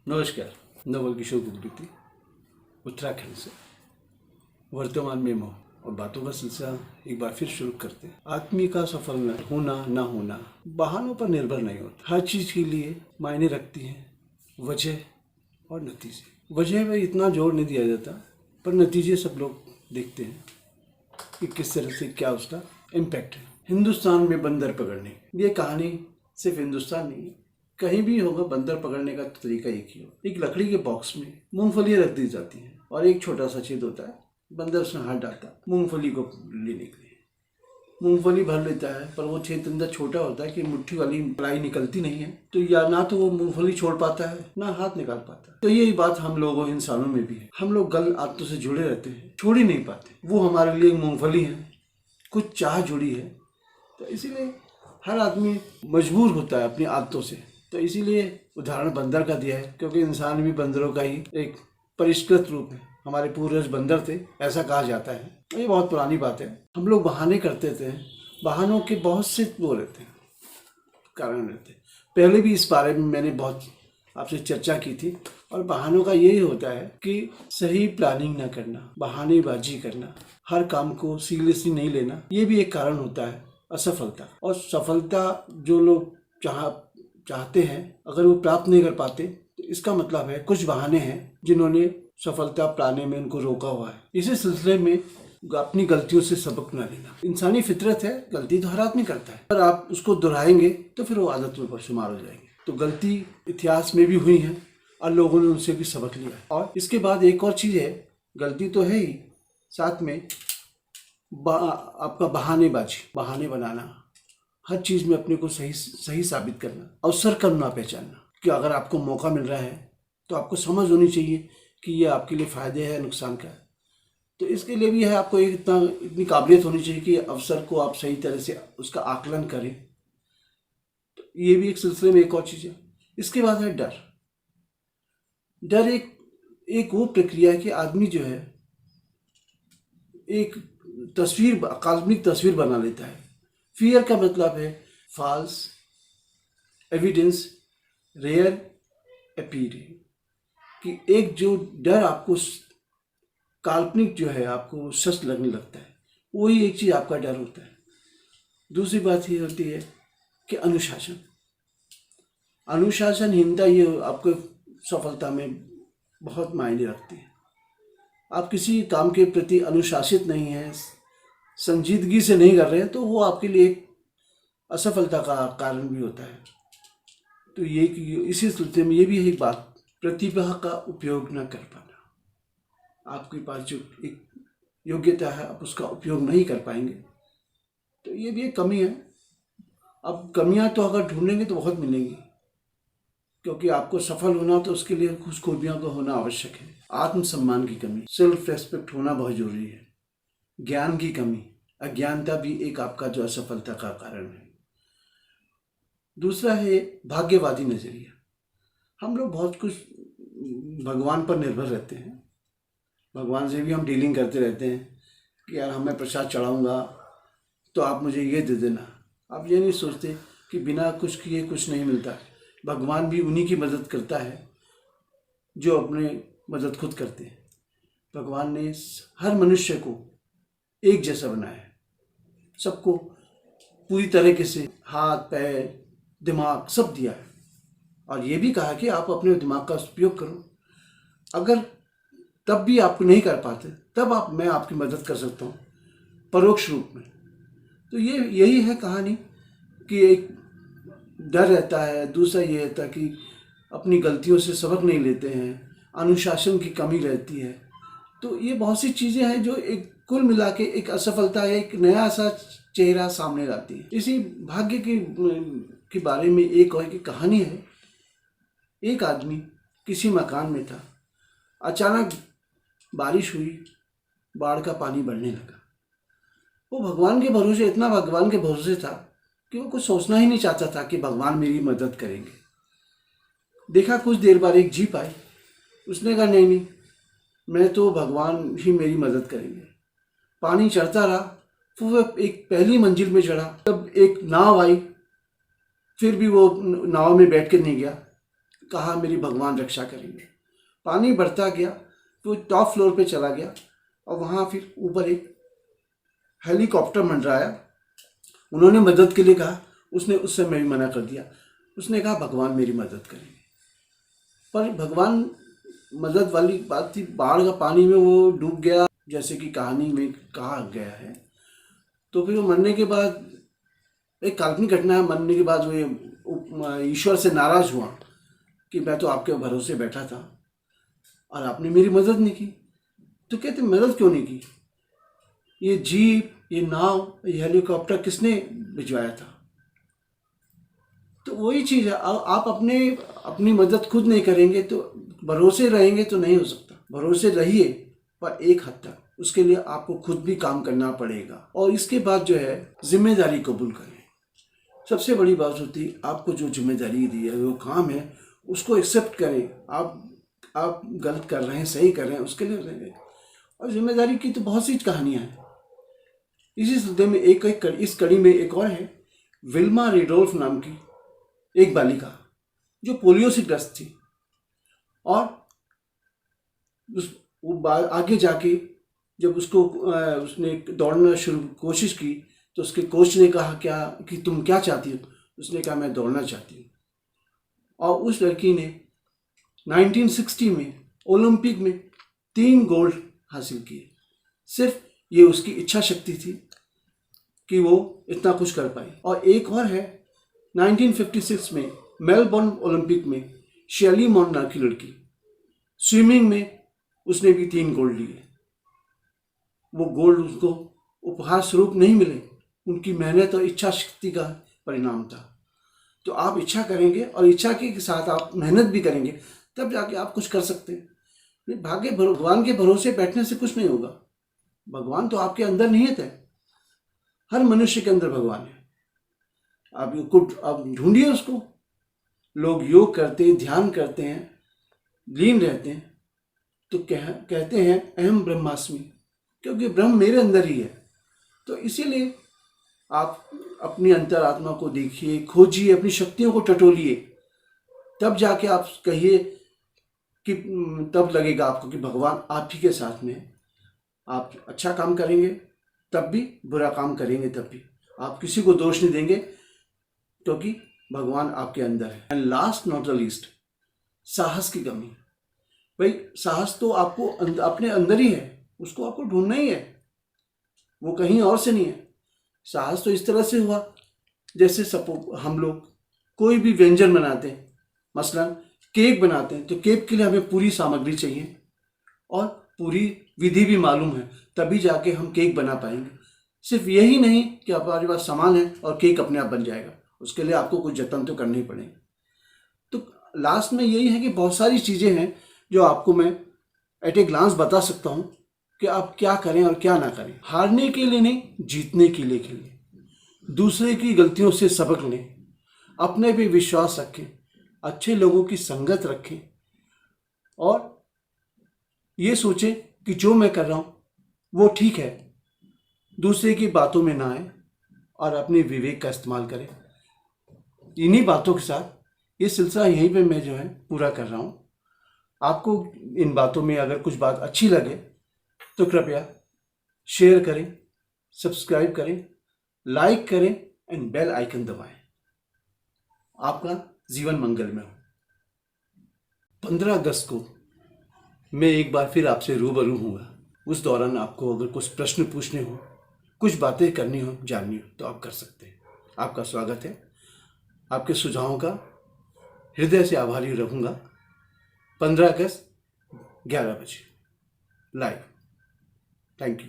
नमस्कार। नवल किशोर गुप्ती, उत्तराखंड से। वर्तमान में मोह और बातों का सिलसिला एक बार फिर शुरू करते हैं। आदमी का सफल होना ना होना बहानों पर निर्भर नहीं होता। हर चीज के लिए मायने रखती है वजह और नतीजे। वजह में इतना जोर नहीं दिया जाता, पर नतीजे सब लोग देखते हैं कि किस तरह से क्या उसका इम्पैक्ट है। हिंदुस्तान में बंदर पकड़ने, ये कहानी सिर्फ हिंदुस्तान नहीं है, कहीं भी होगा बंदर पकड़ने का तरीका एक ही हो। एक लकड़ी के बॉक्स में मूंगफली रख दी जाती है और एक छोटा सा छेद होता है। बंदर उसमें हाथ डालता है मूंगफली को लेने के लिए। मूंगफली भर लेता है, पर वो छेद अंदर छोटा होता है कि मुट्ठी वाली मलाई निकलती नहीं है, तो या ना तो वो मूंगफली छोड़ पाता है ना हाथ निकाल पाता है। तो यही बात हम लोगों इंसानों में भी है। हम लोग गलत आदतों से जुड़े रहते हैं, छोड़ ही नहीं पाते। वो हमारे लिए मूंगफली है, कुछ चाह जुड़ी है। तो इसीलिए हर आदमी मजबूर होता है अपनी आदतों से। तो इसीलिए उदाहरण बंदर का दिया है, क्योंकि इंसान भी बंदरों का ही एक परिष्कृत रूप है। हमारे पूर्वज बंदर थे, ऐसा कहा जाता है। ये बहुत पुरानी बात है। हम लोग बहाने करते थे, बहानों के बहुत से वो रहते हैं, कारण रहते हैं। पहले भी इस बारे में मैंने बहुत आपसे चर्चा की थी। और बहानों का यही होता है कि सही प्लानिंग ना करना, बहानेबाजी करना, हर काम को सीरियसली नहीं लेना, ये भी एक कारण होता है असफलता। और सफलता जो लोग चाहते हैं, अगर वो प्राप्त नहीं कर पाते, तो इसका मतलब है कुछ बहाने हैं जिन्होंने सफलता पाने में उनको रोका हुआ है। इसी सिलसिले में अपनी गलतियों से सबक न लेना इंसानी फितरत है। गलती तो हर आदमी करता है, पर आप उसको दोहराएंगे तो फिर वो आदत में शुमार हो जाएंगे। तो गलती इतिहास में भी हुई है और लोगों ने उनसे भी सबक लिया। और इसके बाद एक और चीज है, गलती तो है ही, साथ में आपका बहाने बनाना, हर चीज में अपने को सही साबित करना, अवसर का ना पहचानना कि अगर आपको मौका मिल रहा है तो आपको समझ होनी चाहिए कि ये आपके लिए फायदे है नुकसान का है। तो इसके लिए भी है आपको इतनी काबिलियत होनी चाहिए कि अवसर को आप सही तरह से उसका आकलन करें। तो ये भी एक सिलसिले में एक और चीज है। इसके बाद है डर। डर एक वो प्रक्रिया है कि आदमी जो है एक काल्पनिक तस्वीर बना लेता है। फियर का मतलब है फॉल्स एविडेंस रेयर अपीयरिंग, कि एक जो डर आपको काल्पनिक जो है आपको सच लगने लगता है, वही एक चीज आपका डर होता है। दूसरी बात ये होती है कि अनुशासनहीनता, ये आपको सफलता में बहुत मायने रखती है। आप किसी काम के प्रति अनुशासित नहीं है, संजीदगी से नहीं कर रहे हैं, तो वो आपके लिए एक असफलता का कारण भी होता है। तो ये इसी सिलसिले में ये भी एक बात, प्रतिभा का उपयोग न कर पाना। आपके पास जो एक योग्यता है आप उसका उपयोग नहीं कर पाएंगे, तो ये भी एक कमी है। अब कमियां तो अगर ढूंढेंगे तो बहुत मिलेंगी, क्योंकि आपको सफल होना तो उसके लिए कुछ खूबियां तो होना आवश्यक है। आत्मसम्मान की कमी, सेल्फ रेस्पेक्ट होना बहुत जरूरी है। ज्ञान की कमी, अज्ञानता भी एक आपका जो असफलता का कारण है। दूसरा है भाग्यवादी नजरिया। हम लोग बहुत कुछ भगवान पर निर्भर रहते हैं, भगवान से भी हम डीलिंग करते रहते हैं कि यार मैं प्रसाद चढ़ाऊंगा तो आप मुझे ये दे देना। आप ये नहीं सोचते कि बिना कुछ किए कुछ नहीं मिलता। भगवान भी उन्हीं की मदद करता है जो अपने मदद खुद करते हैं। भगवान ने हर मनुष्य को एक जैसा बनाया है, सबको पूरी तरीके से हाथ पैर दिमाग सब दिया है, और ये भी कहा कि आप अपने दिमाग का उपयोग करो। अगर तब भी आप नहीं कर पाते, तब मैं आपकी मदद कर सकता हूँ परोक्ष रूप में। तो यही है कहानी कि एक डर रहता है, दूसरा ये रहता है कि अपनी गलतियों से सबक नहीं लेते हैं, अनुशासन की कमी रहती है। तो ये बहुत सी चीज़ें हैं जो एक कुल मिला के एक असफलता है, एक नया सा चेहरा सामने लाती है। इसी भाग्य के बारे में एक और की कहानी है। एक आदमी किसी मकान में था, अचानक बारिश हुई, बाढ़ का पानी बढ़ने लगा। वो भगवान के भरोसे, इतना भगवान के भरोसे था कि वो कुछ सोचना ही नहीं चाहता था कि भगवान मेरी मदद करेंगे। देखा कुछ देर बाद एक जीप आई, उसने कहा नहीं, मैं तो भगवान ही मेरी मदद करेंगे। पानी चढ़ता रहा, फिर वो एक पहली मंजिल में चढ़ा, तब एक नाव आई, फिर भी वो नाव में बैठ के नहीं गया, कहा मेरी भगवान रक्षा करेंगे। पानी बढ़ता गया तो टॉप फ्लोर पे चला गया और वहाँ फिर ऊपर एक हेलीकॉप्टर मंडराया। उन्होंने मदद के लिए कहा, उसने उस समय भी मना कर दिया। उसने कहा भगवान मेरी मदद करेंगे। पर भगवान मदद वाली बात थी, बाढ़ का पानी में वो डूब गया जैसे कि कहानी में कहा गया है। तो फिर वो मरने के बाद, एक काल्पनिक घटना है, मरने के बाद वो ईश्वर से नाराज हुआ कि मैं तो आपके भरोसे बैठा था और आपने मेरी मदद नहीं की। तो कहते मदद क्यों नहीं की? ये जीप, ये नाव, ये हेलीकॉप्टर किसने भिजवाया था? तो वही चीज़ है, आप अपनी मदद खुद नहीं करेंगे तो भरोसे रहेंगे तो नहीं हो सकता। भरोसे रहिए पर एक हद तक, उसके लिए आपको खुद भी काम करना पड़ेगा। और इसके बाद जो है जिम्मेदारी कबूल करें। सबसे बड़ी बात होती है, आपको जो जिम्मेदारी दी है, वो काम है, उसको एक्सेप्ट करें। आप गलत कर रहे हैं, सही कर रहे हैं, उसके लिए रहेंगे। और जिम्मेदारी की तो बहुत सी कहानियाँ हैं। इसी सिलसिले में इस कड़ी में एक और है, विल्मा रेडोल्फ नाम की एक बालिका जो पोलियो से ग्रस्त थी और आगे जाके जब उसने दौड़ना कोशिश की तो उसके कोच ने कहा कि तुम क्या चाहती हो? उसने कहा मैं दौड़ना चाहती हूँ। और उस लड़की ने 1960 में ओलंपिक में 3 गोल्ड हासिल किए। सिर्फ ये उसकी इच्छा शक्ति थी कि वो इतना कुछ कर पाई। और एक और है, 1956 में मेलबोर्न ओलंपिक में शेली मॉन नाम की लड़की, स्विमिंग में उसने भी 3 गोल्ड लिए। वो गोल्ड उसको उपहार स्वरूप नहीं मिले, उनकी मेहनत और इच्छा शक्ति का परिणाम था। तो आप इच्छा करेंगे और इच्छा के साथ आप मेहनत भी करेंगे, तब जाके आप कुछ कर सकते हैं। भगवान के भरोसे बैठने से कुछ नहीं होगा। भगवान तो आपके अंदर निहित है, हर मनुष्य के अंदर भगवान है। आप ढूंढिए उसको। लोग योग करते हैं, ध्यान करते हैं, लीन रहते हैं तो कहते हैं अहम ब्रह्मास्मि, क्योंकि ब्रह्म मेरे अंदर ही है। तो इसीलिए आप अपनी अंतरात्मा को देखिए, खोजिए, अपनी शक्तियों को टटोलिए, तब जाके आप कहिए कि तब लगेगा आपको कि भगवान आप ही के साथ में है। आप अच्छा काम करेंगे तब भी, बुरा काम करेंगे तब भी, आप किसी को दोष नहीं देंगे क्योंकि भगवान आपके अंदर है। And last not the least, साहस की कमी। भाई साहस तो आपको अपने अंदर ही है, उसको आपको ढूंढना ही है, वो कहीं और से नहीं है। साहस तो इस तरह से हुआ जैसे हम लोग कोई भी व्यंजन बनाते हैं, मसलन केक बनाते हैं, तो केक के लिए हमें पूरी सामग्री चाहिए और पूरी विधि भी मालूम है, तभी जाके हम केक बना पाएंगे। सिर्फ यही नहीं कि हमारे पास सामान है और केक अपने आप बन जाएगा, उसके लिए आपको कुछ जतन तो करने ही पड़ेंगे। तो लास्ट में यही है कि बहुत सारी चीज़ें हैं जो आपको मैं एट ए ग्लांस बता सकता हूँ कि आप क्या करें और क्या ना करें। हारने के लिए नहीं, जीतने के लिए खेलें। दूसरे की गलतियों से सबक लें, अपने पे विश्वास रखें, अच्छे लोगों की संगत रखें और ये सोचें कि जो मैं कर रहा हूँ वो ठीक है। दूसरे की बातों में ना आए और अपने विवेक का इस्तेमाल करें। इन्हीं बातों के साथ ये सिलसिला यहीं पे मैं जो है पूरा कर रहा हूँ। आपको इन बातों में अगर कुछ बात अच्छी लगे तो कृपया शेयर करें, सब्सक्राइब करें, लाइक करें एंड बेल आइकन दबाएं। आपका जीवन मंगलमय हो। 15 अगस्त को मैं एक बार फिर आपसे रूबरू हूँगा। उस दौरान आपको अगर कुछ प्रश्न पूछने हो, कुछ बातें करनी हो, जाननी हो तो आप कर सकते हैं। आपका स्वागत है। आपके सुझावों का हृदय से आभारी रहूँगा। 15 अगस्त 11 बजे लाइव। Thank you.